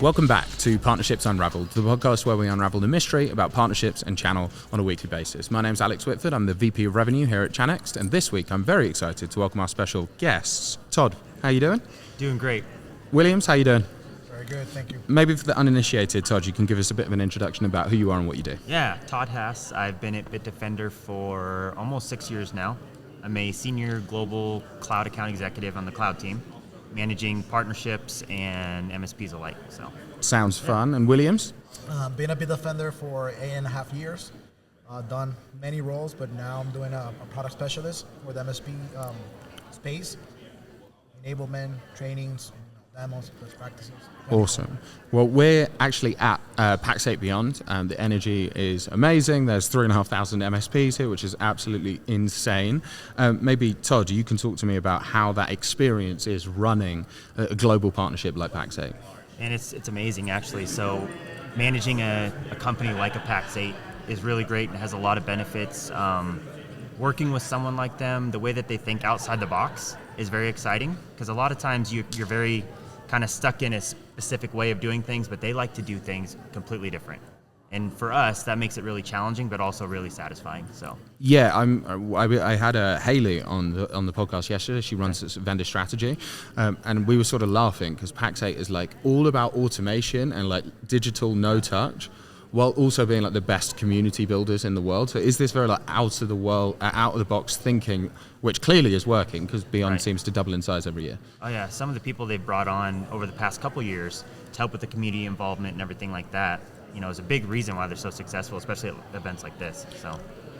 Welcome back to Partnerships Unraveled, the podcast where we unravel the mystery about partnerships and channel on a weekly basis. My name's Alex Whitford. I'm the VP of Revenue here at Chanext, and this week I'm very excited to welcome our special guests. Todd, how you doing? Doing great. Williams, how you doing? Very good, thank you. Maybe for the uninitiated, Todd, you can give us a bit of an introduction about who you are and what you do. Yeah, Todd Haas. I've been at Bitdefender for almost 6 years now. I'm a senior global cloud account executive on the cloud team, managing partnerships and MSPs alike. So sounds fun. And Williams? Been a Bitdefender for 8.5 years. Done many roles, but now I'm doing a product specialist with MSP space, enablement, trainings, demos, best practices. Awesome. Well, we're actually at Pax8 Beyond, and the energy is amazing. There's 3,500 MSPs here, which is absolutely insane. Maybe, Todd, you can talk to me about how that experience is running a global partnership like Pax8. And it's amazing, actually. So managing a company like a Pax8 is really great and has a lot of benefits. Working with someone like them, the way that they think outside the box is very exciting, because a lot of times you're very kind of stuck in a specific way of doing things, but they like to do things completely different. And for us, that makes it really challenging, but also really satisfying. So yeah, I had Haley on the podcast yesterday. She runs this vendor strategy, and we were sort of laughing because Pax8 is like all about automation and like digital no touch, while also being like the best community builders in the world. So is this very like out of the box thinking, which clearly is working because Beyond seems to double in size every year? Oh yeah, some of the people they've brought on over the past couple years to help with the community involvement and everything like that, is a big reason why they're so successful, especially at events like this.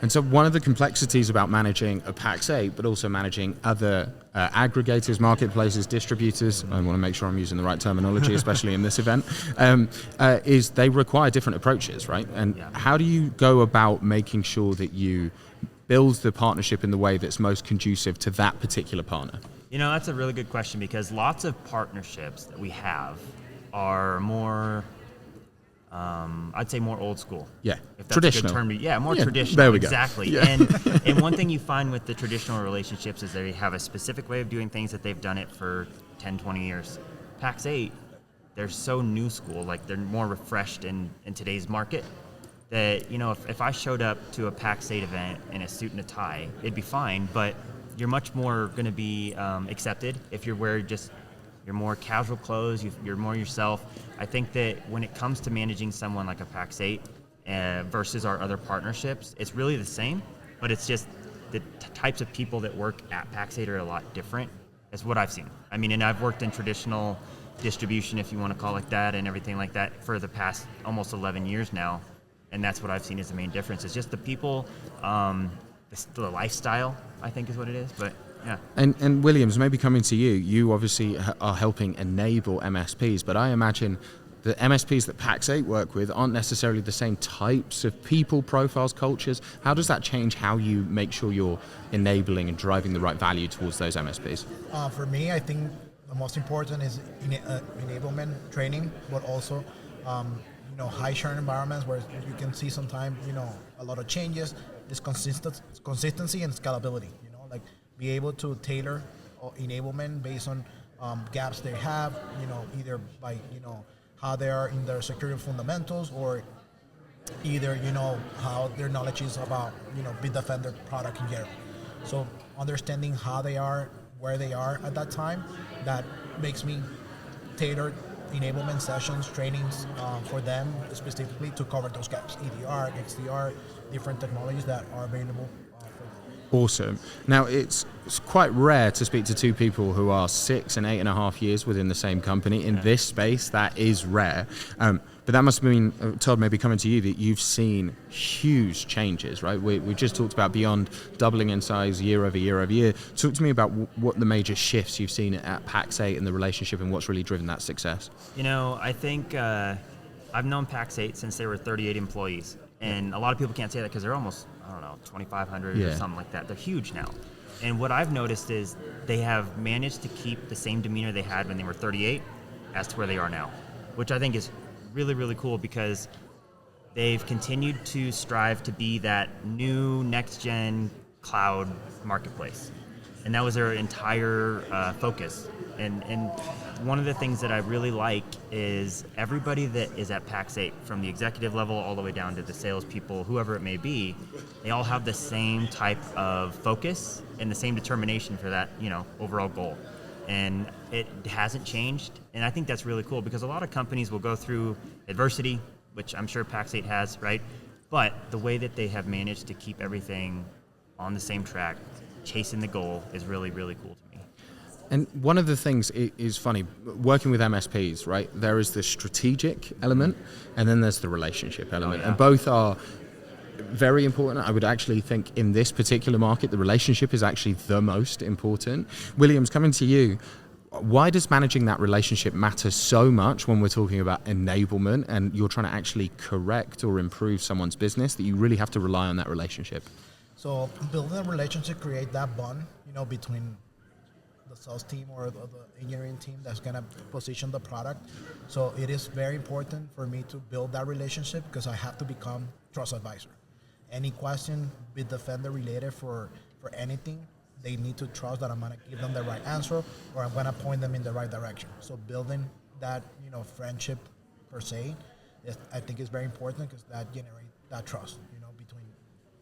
And so one of the complexities about managing a Pax8, but also managing other aggregators, marketplaces, distributors, I want to make sure I'm using the right terminology, especially in this event, is they require different approaches, right? And how do you go about making sure that you build the partnership in the way that's most conducive to that particular partner? That's a really good question, because lots of partnerships that we have are more... I'd say more old school. Yeah, if that's traditional. A good term. More traditional. There we exactly. Go. Yeah. And one thing you find with the traditional relationships is they have a specific way of doing things that they've done it for 10, 20 years. Pax8, they're so new school, like they're more refreshed in today's market that, if I showed up to a Pax8 event in a suit and a tie, it'd be fine, but you're much more going to be accepted if you're wearing you're more casual clothes, you're more yourself. I think that when it comes to managing someone like a Pax8 versus our other partnerships, it's really the same, but it's just the types of people that work at Pax8 are a lot different, is what I've seen. And I've worked in traditional distribution, if you want to call it that, and everything like that for the past almost 11 years now, and that's what I've seen as the main difference. It's just the people, the lifestyle, I think is what it is, but... yeah. And Williams, maybe coming to you, you obviously are helping enable MSPs, but I imagine the MSPs that Pax8 work with aren't necessarily the same types of people, profiles, cultures. How does that change how you make sure you're enabling and driving the right value towards those MSPs? For me, I think the most important is enablement training, but also high churn environments where you can see sometimes a lot of changes. Is consistency and scalability. Be able to tailor enablement based on gaps they have, either by, how they are in their security fundamentals, or either, how their knowledge is about, Bitdefender product in general. So understanding how they are, where they are at that time, that makes me tailor enablement sessions, trainings for them specifically to cover those gaps, EDR, XDR, different technologies that are available. Awesome. Now, it's quite rare to speak to two people who are 6 and 8.5 years within the same company. In this space, that is rare. But that must mean, Todd, maybe coming to you, that you've seen huge changes, right? We just talked about Beyond doubling in size year over year over year. Talk to me about what the major shifts you've seen at Pax8 and the relationship and what's really driven that success. I think I've known Pax8 since they were 38 employees. And a lot of people can't say that because they're almost, 2,500 or something like that. They're huge now. And what I've noticed is they have managed to keep the same demeanor they had when they were 38 as to where they are now, which I think is really, really cool, because they've continued to strive to be that new next-gen cloud marketplace. And that was their entire focus. And one of the things that I really like is everybody that is at Pax8, from the executive level all the way down to the salespeople, whoever it may be, they all have the same type of focus and the same determination for that, overall goal. And it hasn't changed. And I think that's really cool because a lot of companies will go through adversity, which I'm sure Pax8 has, right? But the way that they have managed to keep everything on the same track, chasing the goal, is really, really cool to me. And one of the things is funny, working with MSPs, right? There is the strategic element, and then there's the relationship element. And both are very important. I would actually think in this particular market, the relationship is actually the most important. Williams, coming to you, why does managing that relationship matter so much when we're talking about enablement and you're trying to actually correct or improve someone's business, that you really have to rely on that relationship? So building a relationship, create that bond, between the sales team or the engineering team that's going to position the product. So it is very important for me to build that relationship because I have to become trust advisor. Any question Bitdefender related for anything, they need to trust that I'm going to give them the right answer or I'm going to point them in the right direction. So building that, friendship per se, I think is very important because that generates that trust, between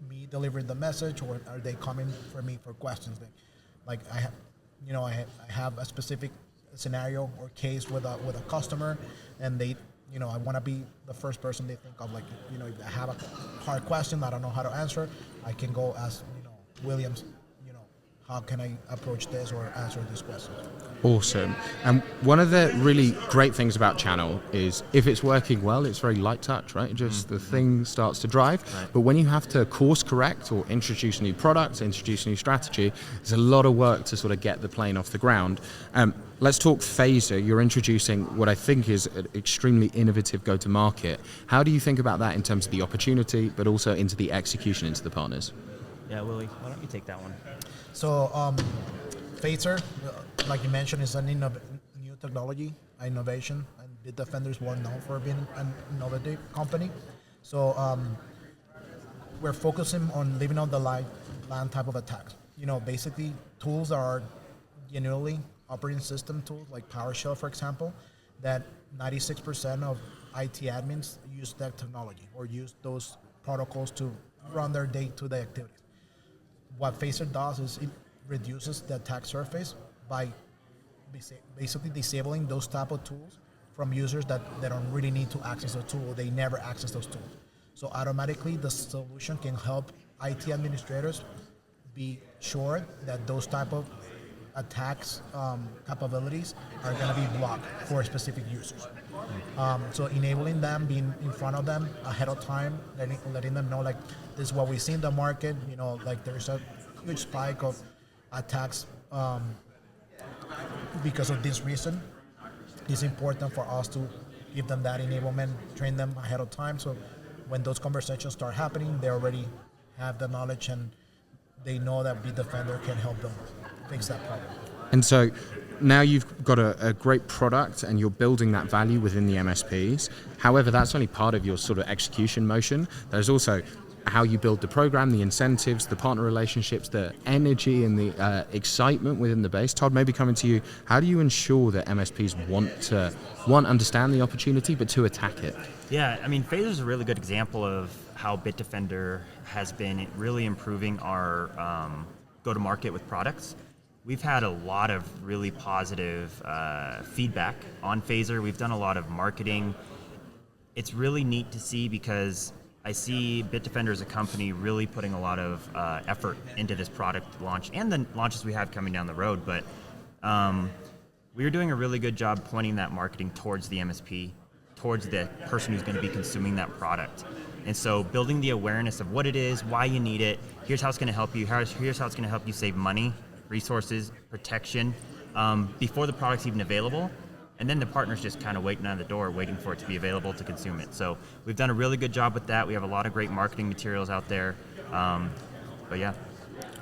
me delivering the message or are they coming for me for questions. Like I have a specific scenario or case with a customer and they, I want to be the first person they think of. Like, if I have a hard question I don't know how to answer, I can go ask, Williams, how can I approach this or answer this question? Awesome. And one of the really great things about Channel is if it's working well, it's very light touch, right? Just the thing starts to drive. Right. But when you have to course correct or introduce a new product, introduce a new strategy, there's a lot of work to sort of get the plane off the ground. Let's talk Phaser. You're introducing what I think is an extremely innovative go-to-market. How do you think about that in terms of the opportunity, but also into the execution into the partners? Yeah, Willie, why don't you take that one? So, Phaser, like you mentioned, is a new technology, innovation, and Bitdefender is well known for being an innovative company. So, we're focusing on living on the land type of attacks. Basically, tools that are genuinely operating system tools, like PowerShell, for example, that 96% of IT admins use that technology or use those protocols to run their day-to-day activities. What Phaser does is it reduces the attack surface by basically disabling those type of tools from users that don't really need to access the tool. They never access those tools. So automatically the solution can help IT administrators be sure that those type of attacks capabilities are going to be blocked for specific users. So enabling them, being in front of them ahead of time, letting them know, like, this is what we see in the market, like there's a huge spike of attacks because of this reason. It's important for us to give them that enablement, train them ahead of time, so when those conversations start happening, they already have the knowledge and they know that Bitdefender can help them fix that problem. And so now you've got a great product and you're building that value within the MSPs. However, that's only part of your sort of execution motion. There's also how you build the program, the incentives, the partner relationships, the energy and the excitement within the base. Todd, maybe coming to you, how do you ensure that MSPs want to, one, understand the opportunity, but two, attack it? Yeah, I mean, Phaser is a really good example of how Bitdefender has been really improving our go-to-market with products. We've had a lot of really positive feedback on Phaser. We've done a lot of marketing. It's really neat to see because I see Bitdefender as a company really putting a lot of effort into this product launch and the launches we have coming down the road. But we're doing a really good job pointing that marketing towards the MSP, towards the person who's going to be consuming that product. And so building the awareness of what it is, why you need it, here's how it's going to help you, here's how it's going to help you save money, resources, protection, before the product's even available. And then the partner's just kind of waiting on the door, waiting for it to be available to consume it. So we've done a really good job with that. We have a lot of great marketing materials out there. But yeah.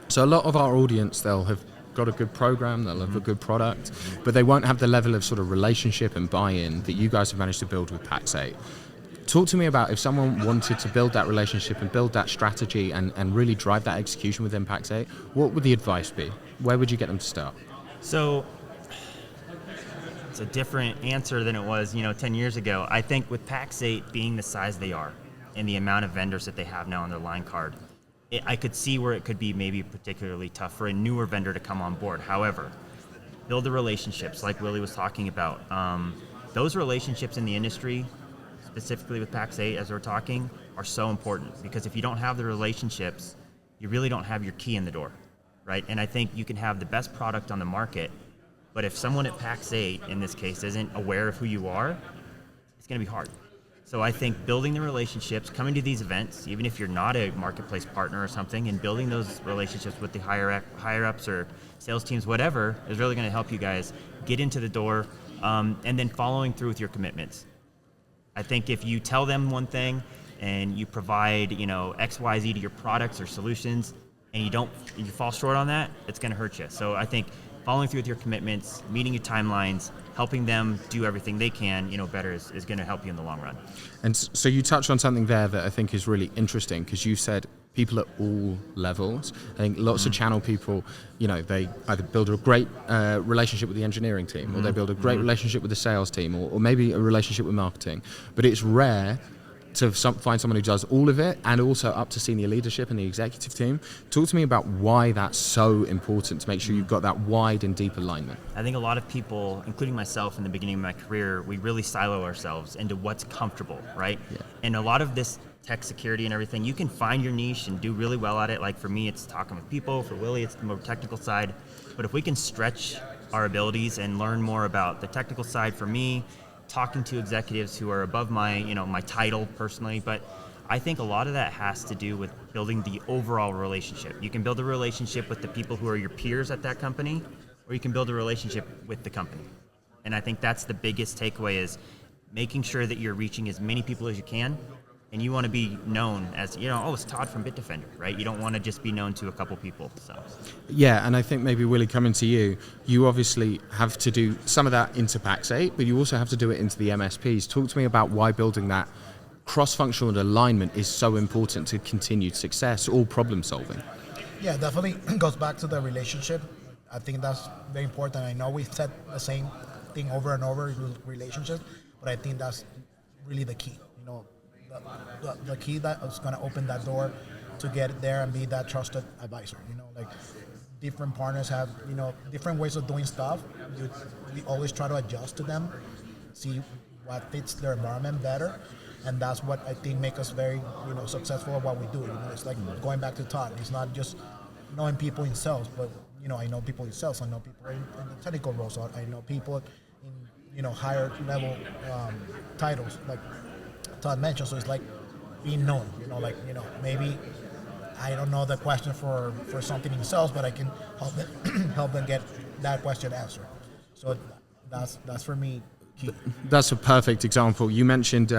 So a lot of our audience, they'll have got a good program, they'll have a good product, but they won't have the level of sort of relationship and buy-in that you guys have managed to build with Pax8. Talk to me about if someone wanted to build that relationship and build that strategy and really drive that execution within Pax8, what would the advice be? where would you get them to start? So it's a different answer than it was, 10 years ago. I think with Pax8 being the size they are and the amount of vendors that they have now on their line card, I could see where it could be maybe particularly tough for a newer vendor to come on board. However, build the relationships like Willie was talking about. Those relationships in the industry, specifically with Pax8 as we're talking, are so important, because if you don't have the relationships, you really don't have your key in the door, right? And I think you can have the best product on the market, but if someone at Pax8, in this case, isn't aware of who you are, it's going to be hard. So I think building the relationships, coming to these events, even if you're not a marketplace partner or something, and building those relationships with the higher ups or sales teams, whatever, is really going to help you guys get into the door, and then following through with your commitments. I think if you tell them one thing and you provide, X, Y, Z to your products or solutions, and you fall short on that, it's going to hurt you. So I think following through with your commitments, meeting your timelines, helping them do everything they can, better is going to help you in the long run. And so you touched on something there that I think is really interesting, because you said people at all levels. I think lots of channel people, they either build a great relationship with the engineering team, or they build a great relationship with the sales team, or maybe a relationship with marketing. But it's rare to find someone who does all of it, and also up to senior leadership and the executive team. Talk to me about why that's so important to make sure you've got that wide and deep alignment. I think a lot of people, including myself in the beginning of my career, we really silo ourselves into what's comfortable, right? Yeah. And a lot of this tech security and everything, you can find your niche and do really well at it. Like for me, it's talking with people. For Willie, it's the more technical side. But if we can stretch our abilities and learn more about the technical side, for me, talking to executives who are above my, my title personally, but I think a lot of that has to do with building the overall relationship. You can build a relationship with the people who are your peers at that company, or you can build a relationship with the company. And I think that's the biggest takeaway, is making sure that you're reaching as many people as you can. And you want to be known as, it's Todd from Bitdefender, right? You don't want to just be known to a couple people. So. Yeah, and I think maybe, Willie, coming to you, you obviously have to do some of that into Pax8, but you also have to do it into the MSPs. Talk to me about why building that cross-functional alignment is so important to continued success or problem solving. Yeah, definitely goes back to the relationship. I think that's very important. I know we said the same thing over and over with relationships, but I think that's really the key. The key that is going to open that door to get there and be that trusted advisor. Different partners have, different ways of doing stuff. We always try to adjust to them, see what fits their environment better. And that's what I think makes us very, successful at what we do. It's like going back to Todd. It's not just knowing people in sales, but, I know people in sales. I know people in the technical roles. I know people in, higher level titles, like Todd mentioned. So it's like being known, maybe I don't know the question for something in sales, but I can help them get that question answered. So that's for me key. That's a perfect example. You mentioned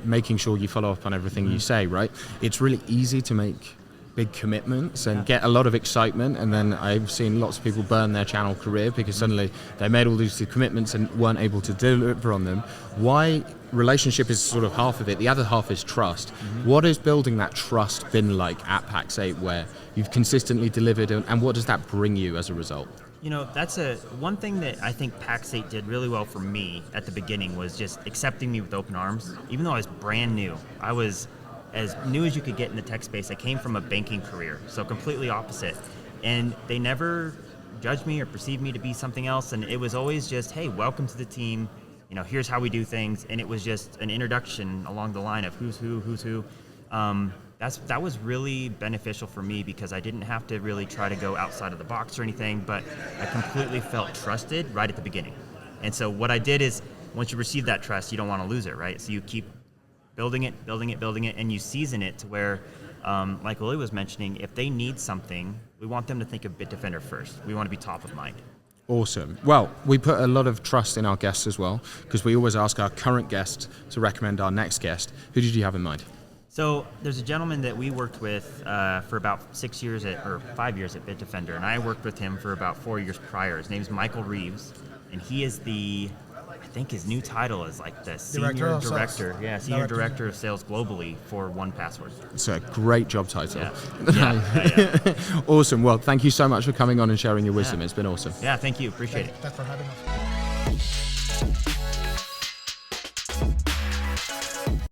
making sure you follow up on everything you say, right? It's really easy to make big commitments and get a lot of excitement, and then I've seen lots of people burn their channel career because suddenly they made all these commitments and weren't able to deliver on them. Why? Relationship is sort of half of it. The other half is trust. What has building that trust been like at Pax8, where you've consistently delivered, and what does that bring you as a result? That's one thing that I think Pax8 did really well for me at the beginning, was just accepting me with open arms. Even though I was brand new, I was as new as you could get in the tech space. I came from a banking career, so completely opposite. And they never judged me or perceived me to be something else. And it was always just, hey, welcome to the team. Here's how we do things. And it was just an introduction along the line of who's who. That was really beneficial for me, because I didn't have to really try to go outside of the box or anything, but I completely felt trusted right at the beginning. And so what I did is, once you receive that trust, you don't want to lose it, right? So you keep building it, and you season it to where, like Willie was mentioning, if they need something, we want them to think of Bitdefender first. We want to be top of mind. Awesome. Well, we put a lot of trust in our guests as well, because we always ask our current guest to recommend our next guest. Who did you have in mind? So there's a gentleman that we worked with for about 5 years at Bitdefender, and I worked with him for about 4 years prior. His name's Michael Reeves, and he is think his new title is like the Director senior of sales. director. Yeah, senior director of sales globally for 1Password. It's a great job title. Yeah. Awesome. Well, thank you so much for coming on and sharing your wisdom. It's been awesome. Yeah, thank you. Appreciate it. Thanks for having us.